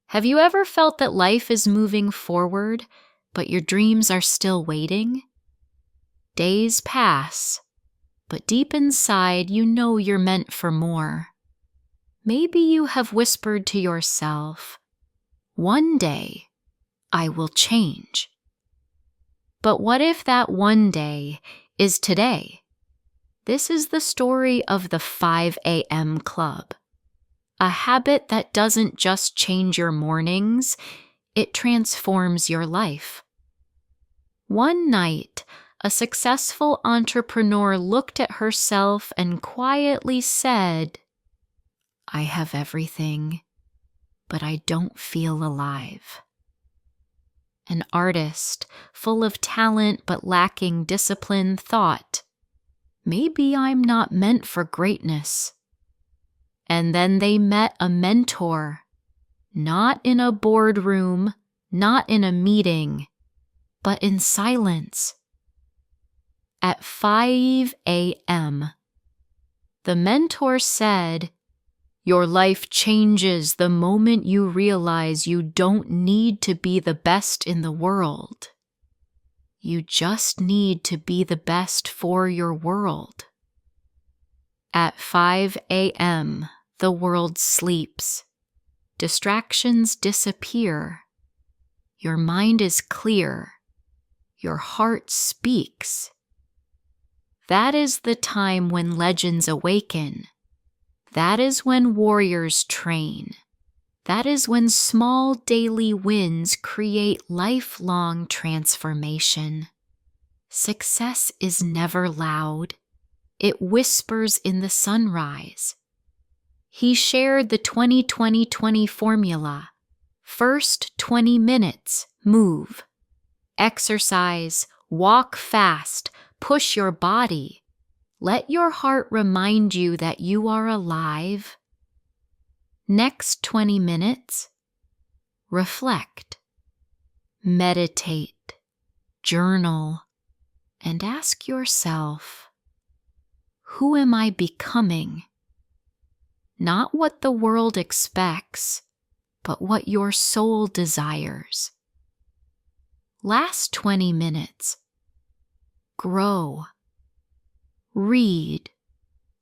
Have you ever felt that life is moving forward, but your dreams are still waiting? Days pass, but deep inside you know you're meant for more. Maybe you have whispered to yourself, "One day, I will change." But what if that one day is today? This is the story of the 5 a.m. Club. A habit that doesn't just change your mornings, it transforms your life. One night, a successful entrepreneur looked at herself and quietly said, "I have everything, but I don't feel alive." An artist, full of talent but lacking discipline, thought, "Maybe I'm not meant for greatness." And then they met a mentor, not in a boardroom, not in a meeting, but in silence. At 5 a.m., the mentor said, "Your life changes the moment you realize you don't need to be the best in the world. You just need to be the best for your world." At 5 a.m., the world sleeps. Distractions disappear. Your mind is clear. Your heart speaks. That is the time when legends awaken. That is when warriors train. That is when small daily wins create lifelong transformation. Success is never loud. It whispers in the sunrise. He shared the 20-20-20 formula. First 20 minutes, move. Exercise, walk fast, push your body. Let your heart remind you that you are alive. Next 20 minutes, reflect, meditate, journal, and ask yourself, who am I becoming? Not what the world expects, but what your soul desires. Last 20 minutes, grow. Read,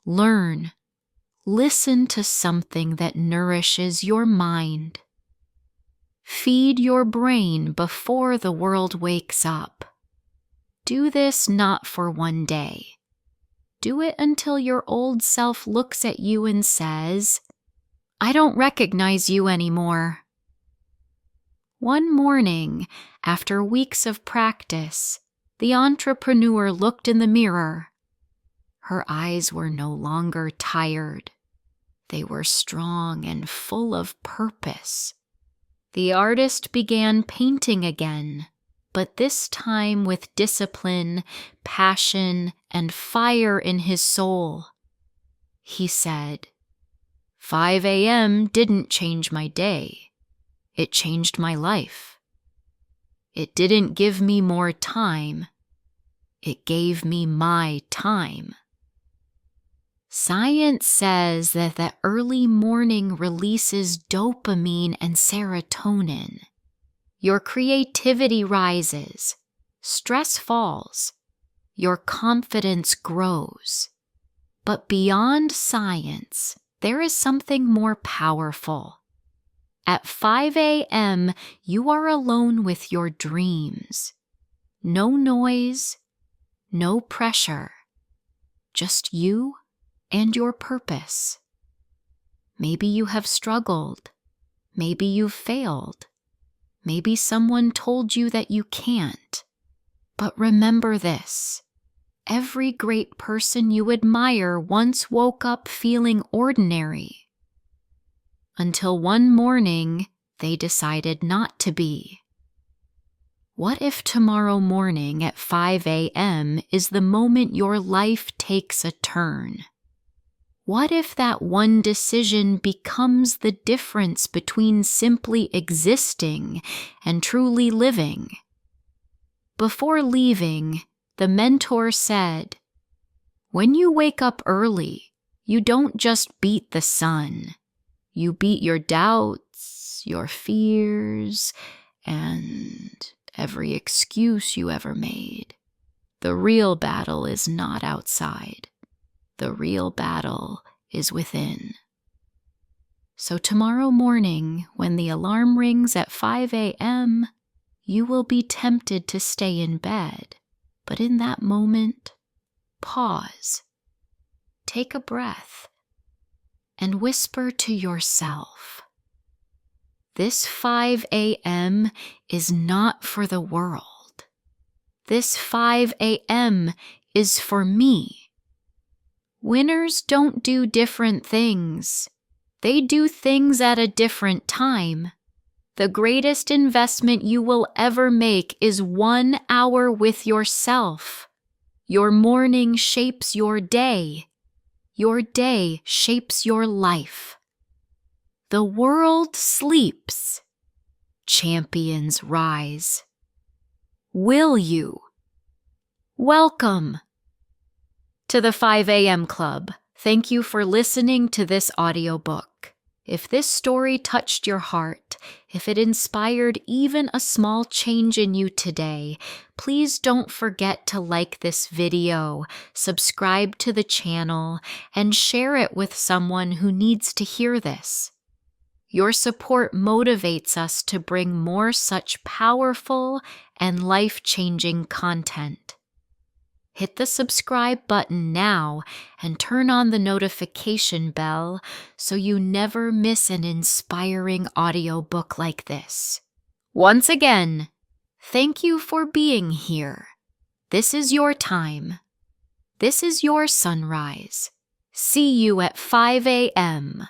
learn, listen to something that nourishes your mind. Feed your brain before the world wakes up. Do this not for one day. Do it until your old self looks at you and says, "I don't recognize you anymore." One morning, after weeks of practice, the entrepreneur looked in the mirror. Her eyes were no longer tired. They were strong and full of purpose. The artist began painting again, but this time with discipline, passion, and fire in his soul. He said, 5 a.m. didn't change my day. It changed my life. It didn't give me more time. It gave me my time. Science says that the early morning releases dopamine and serotonin. Your creativity rises, stress falls, your confidence grows. But beyond science, there is something more powerful. At 5 a.m., you are alone with your dreams. No noise, no pressure, just you and your purpose. Maybe you have struggled. Maybe you've failed. Maybe someone told you that you can't. But remember this. Every great person you admire once woke up feeling ordinary. Until one morning, they decided not to be. What if tomorrow morning at 5 a.m. is the moment your life takes a turn? What if that one decision becomes the difference between simply existing and truly living? Before leaving, the mentor said, "When you wake up early, you don't just beat the sun. You beat your doubts, your fears, and every excuse you ever made. The real battle is not outside. The real battle is within. So tomorrow morning, when the alarm rings at 5 a.m., you will be tempted to stay in bed. But in that moment, pause, take a breath, and whisper to yourself, "This 5 a.m. is not for the world. This 5 a.m. is for me." Winners don't do different things. They do things at a different time. The greatest investment you will ever make is 1 hour with yourself. Your morning shapes your day. Your day shapes your life. The world sleeps. Champions rise. Will you? Welcome to the 5 a.m. Club. Thank you for listening to this audiobook. If this story touched your heart, if it inspired even a small change in you today, please don't forget to like this video, subscribe to the channel, and share it with someone who needs to hear this. Your support motivates us to bring more such powerful and life-changing content. Hit the subscribe button now and turn on the notification bell so you never miss an inspiring audiobook like this. Once again, thank you for being here. This is your time. This is your sunrise. See you at 5 a.m.